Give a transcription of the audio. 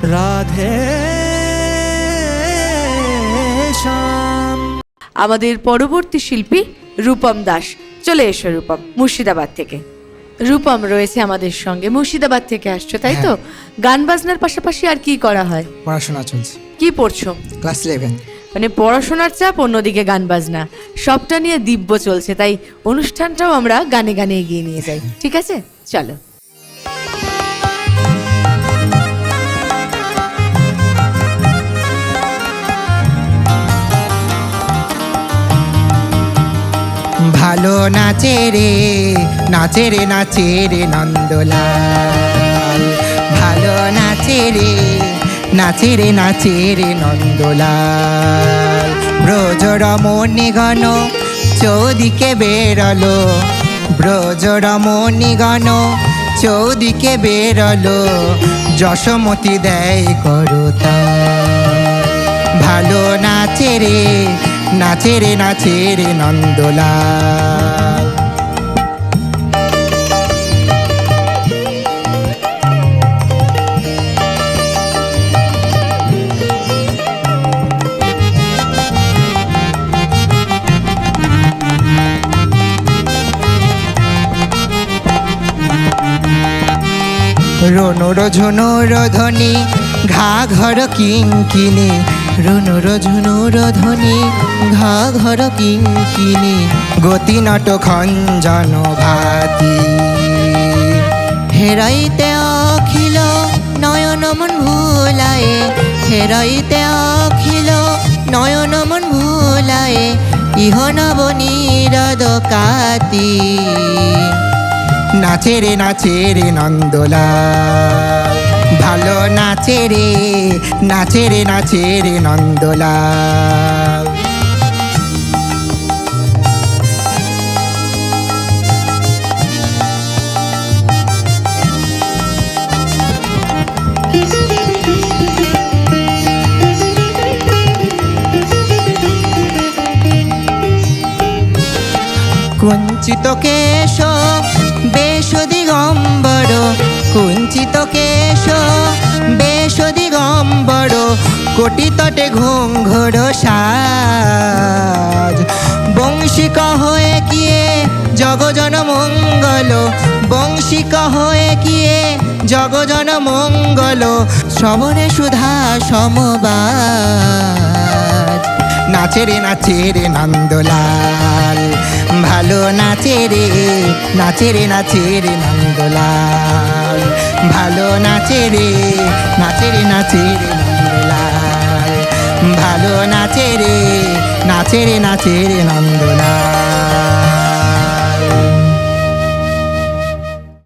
রাধে শ্যাম। আমাদের পরবর্তী শিল্পী রূপম দাস, চলে এসো রূপম, মুর্শিদাবাদ থেকে। রূপম রয়েছে আমাদের সঙ্গে, মুর্শিদাবাদ থেকে আসছো তাই তো? গান বাজনার পাশাপাশি আর কি করা হয়? পড়াশোনা চলছে। কি পড়ছো? ক্লাস 11। মানে পড়াশোনার চাপ, অন্যদিকে গান বাজনা, সবটা নিয়ে দিব্য চলছে, তাই অনুষ্ঠানটাও আমরা গানে গানে এগিয়ে নিয়ে যাই। ঠিক আছে, চলো। ভালো নাচে রে নাচে রে নাচে রে নন্দলাল, ভালো নাচে রে নাচে রে নাচে রে নন্দলাল। ব্রজ রমণী গণ চৌদিকে বেরলো, ব্রজ রমণী গণ চৌদিকে বেরলো, যশোমতি দেয় করতা। ভালো নাচে রে নাচে রে নাচে রে নন্দলাল। রনুর ঝুনুর ধ্বনি ঘা ঘর কিঙ্কিনি, রনুর ঝুনুর ধ্বনি ঘা ঘর কিঙ্কিনি, গতি নট খঞ্জন ভাতি। হেরাইতে অখিল নয়ন মন ভুলায়ে, হেরাইতে অখিল নয়ন মন ভুলায়ে, ইহ নব নীরদ কাতি। নাচে রে নাচে রে নন্দলাল, ভালো নাচে রে নাচে রে নাচে রে নন্দলাল। কুঞ্চিত কেশ বেশ দিগম্বর, কুঞ্চিত কেশ বেশ দিগম্বর, কোটি তটে ঘুঙ্ঘর সাজ। বংশিক হয়ে কিয়ে জগজন মঙ্গল, বংশিক হয়ে কিয়ে জগজন মঙ্গল, শ্রবণে সুধা সমবাদ। নাচে রে নাচে রে নন্দলাল, ভালো নাচে রে নাচে রে নাচে রে নন্দলাল, ভালো নাচে রে নাচে রে নাচে রে নন্দলাল, ভালো নাচে রে নাচে রে নাচে রে নন্দলাল।